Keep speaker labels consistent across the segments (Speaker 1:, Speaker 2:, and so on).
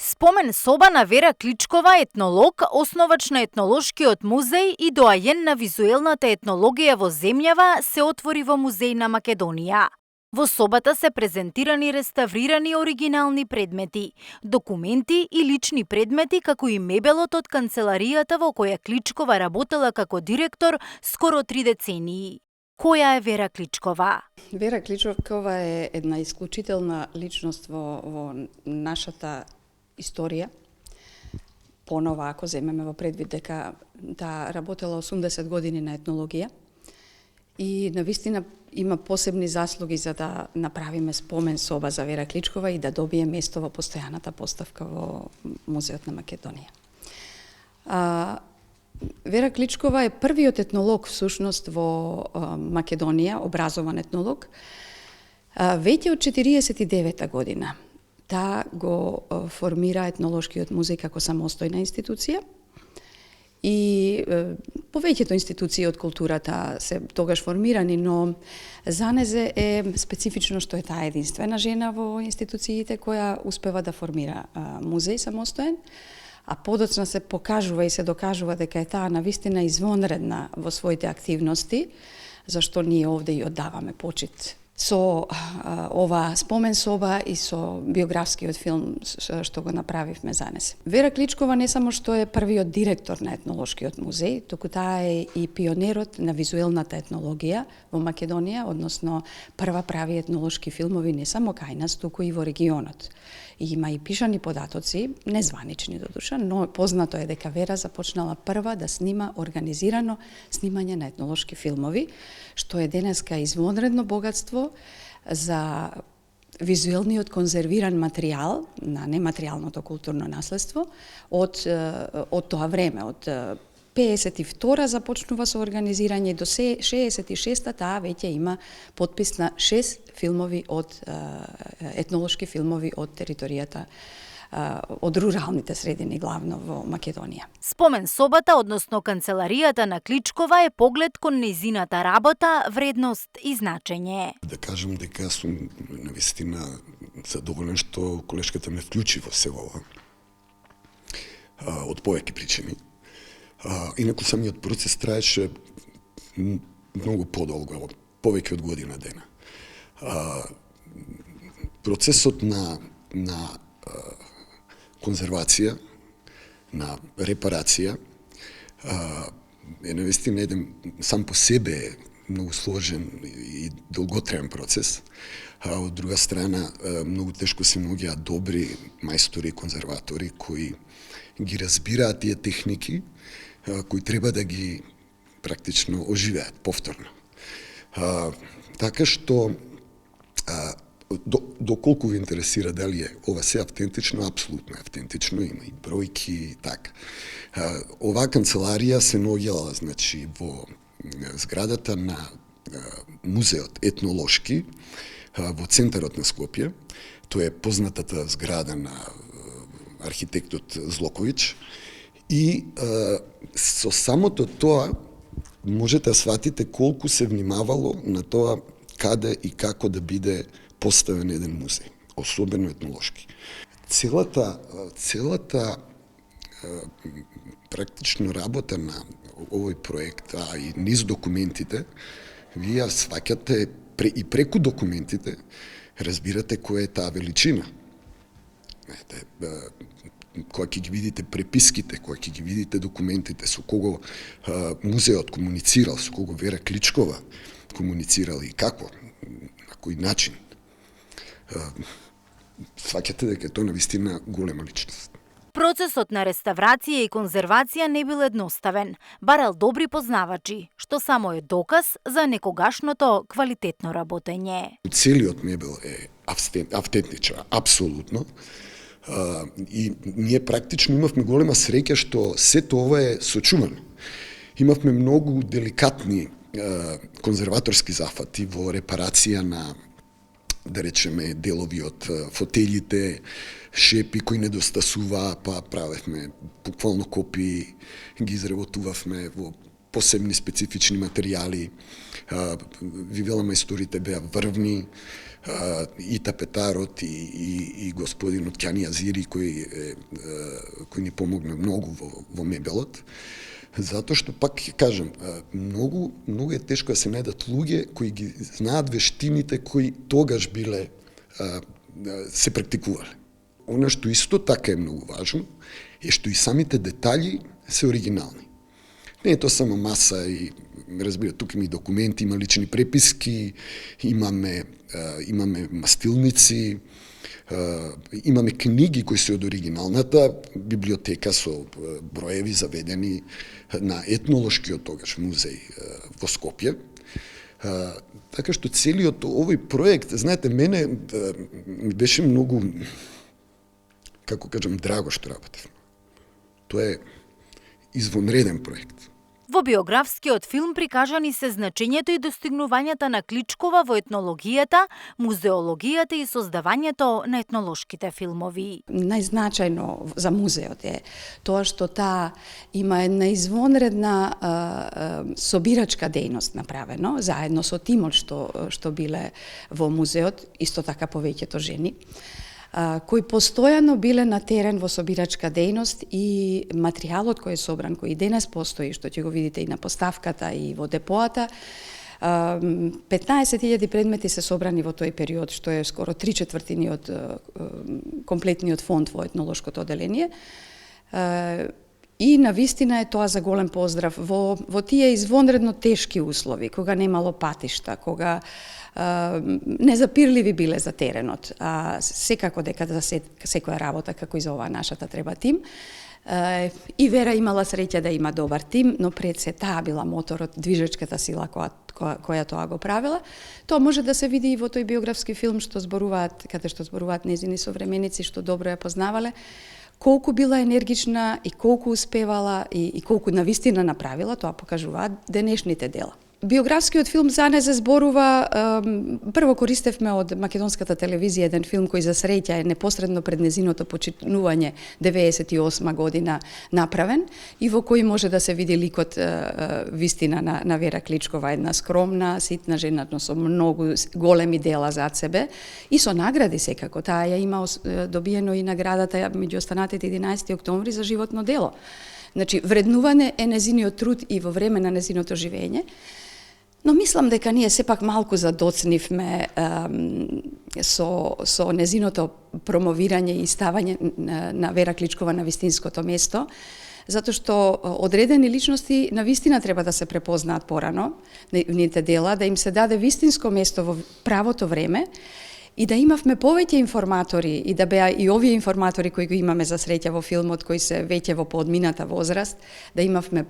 Speaker 1: Спомен соба на Вера Кличкова, етнолог, основач на етнолошкиот музеј и доајен на визуелната етнологија во земјава, се отвори во Музеј на Македонија. Во собата се презентирани реставрирани оригинални предмети, документи и лични предмети, како и мебелот од канцеларијата во која Кличкова работела како директор скоро 3 децении. Која е Вера Кличкова?
Speaker 2: Вера Кличкова е една исклучителна личност во нашата историја. Понова, ако земеме во предвид дека работела 80 години на етнологија и навистина има посебни заслуги за да направиме спомен соба за Вера Кличкова и да добие место во постојаната поставка во Музеот на Македонија. Вера Кличкова е првиот етнолог всушност во Македонија, образован етнолог, веќе од 49 година. Таа го формира етнолошкиот музеј како самостојна институција и повеќето институции од културата се тогаш формирани, но за незе е специфично што е таа единствена жена во институциите која успева да формира музеј самостоен, а подоцна се покажува и се докажува дека е таа навистина извонредна во своите активности, зашто ние овде и оддаваме почит со ова спомен соба и со биографскиот филм што го направивме за неа. Вера Кличкова не само што е првиот директор на етнолошкиот музеј, туку таа е и пионерот на визуелната етнологија во Македонија, односно прва прави етнолошки филмови не само кај нас, туку и во регионот. И има и пишани податоци, незванични додуша, но познато е дека Вера започнала прва да снима организирано снимање на етнолошки филмови, што е денеска извонредно богатство за визуелниот конзервиран материјал на нематеријалното културно наследство од тоа време, од 52 започнува со организирање до 66-та таа веќе има подпис на 6 филмови од етнолошки филмови од територијата од руралните средини главно во Македонија.
Speaker 1: Спомен собата, односно канцеларијата на Кличкова е поглед кон нејзината работа, вредност и значење.
Speaker 3: Да кажам дека сум навистина задоволен што колешката ме вклучи во се ова. Од повеќе причини. Инаку самиот процес траеше многу подолго, повеќе од година дена. Процесот на конзервација, на репарација е навистина еден сам по себе многу сложен и долготраен процес. Од друга страна, многу тешко се наоѓаат добри мајстори и конзерватори кои ги разбираат тие техники, кои треба да ги практично оживеат повторно. Така што доколку ви интересира дали е ова се автентично, апсолутно автентично, има и бројки и така. Оваа канцеларија се наоѓала, значи, во зградата на музеот етнолошки во центарот на Скопје. Тоа е познатата зграда на архитектот Злоковиќ и со самото тоа можете да сватите колку се внимавало на тоа каде и како да биде поставен еден музеј, особено етнолошки. Целата практично работа на овој проект, и низ документите, вие сваќате и преку документите разбирате која е таа величина. Кога ќе ги видите преписките, кога ќе ги видите документите, со кого музеот комуницирал, со кого Вера Кличкова комуницирал и како, на кој начин, сваќате дека тоа навистина голема личност.
Speaker 1: Процесот на реставрација и конзервација не бил едноставен, барал добри познавачи, што само е доказ за некогашното квалитетно работење.
Speaker 3: Целиот мебел е автентичен, апсолутно. И ние практично имавме голема среќа што сето ова е сочувано. Имавме многу деликатни конзерваторски зафати во репарација на, да речеме, делови од фотелите, шепи кои недостасуваа, па правевме буквално копии, ги изработувавме во посебни специфични материјали, вивела мајсторите беа врвни, и тапетарот и господинот Кјани Азири кој ни помогна многу во мебелот, затоа што пак ќе кажам, многу е тешко да се најдат луѓе кои ги знаат вештините кои тогаш биле се практикувале. Она што исто така е многу важно е што и самите детали се оригинални. Не е тоа само маса и, разбира, тук има и документи, има лични преписки, имаме мастилници, имаме книги кои се од оригиналната библиотека со броеви заведени на етнолошкиот тогаш музеј во Скопје. Така што целиот овој проект, знаете, мене ми беше многу, како кажам, драго што работев. Тоа е извонреден проект.
Speaker 1: Во биографскиот филм прикажани се значењето и достигнувањата на Кличкова во етнологијата, музеологијата и создавањето на етнолошките филмови.
Speaker 2: Најзначајно за музеот е тоа што таа има една извонредна собирачка дејност направено, заедно со тимот што биле во музеот, исто така повеќето жени, кои постојано биле на терен во собирачка дејност и материјалот кој е собран, кој и денес постои, што ќе го видите и на поставката и во депоата, 15.000 предмети се собрани во тој период, што е скоро 3/4 од комплетниот фонд во етнолошкото оделение. И навистина е тоа за голем поздрав во тие извонредно тешки услови, кога немало патишта, кога незапирливи биле за теренот. Секако дека за секоја работа, како и за оваа нашата, треба тим. И Вера имала среќа да има добар тим, но пред се таа била моторот, движечката сила која тоа го правила. Тоа може да се види и во тој биографски филм што зборуваат, каде што зборуваат незини современици, што добро ја познавале, колку била енергична и колку успевала и колку навистина направила, тоа покажуваат денешните дела. Биографскиот филм за не се зборува, прво користевме од македонската телевизија еден филм кој за среќа е непосредно пред незиното починување 98 година направен и во кој може да се види ликот вистина на Вера Кличкова, една скромна, ситна жена, но со многу големи дела зад себе и со награди секако. Таа ја има добиено и наградата меѓу останатите 11 октомври за животно дело. Значи, вреднуване е незиниот труд и во време на незиното живење. Но мислам дека ние сепак малку задоцнивме со незиното промовирање и ставање на Вера Кличкова на вистинското место, затоа што одредени личности на вистина треба да се препознаат порано, нивните дела, да им се даде вистинско место во правото време и да имавме повеќе информатори и да беа и овие информатори кои го имаме за среќа во филмот, кои се веќе во поодмината возраст, да имавме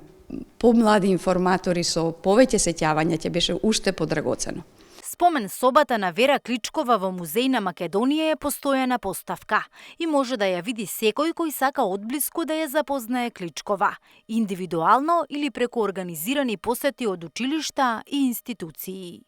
Speaker 2: помлади информатори со повеќе сеќавања, ќе беше уште подрагоцено.
Speaker 1: Спомен собата на Вера Кличкова во Музеј на Македонија е постојана поставка и може да ја види секој кој сака одблиску да ја запознае Кличкова, индивидуално или преку организирани посети од училишта и институции.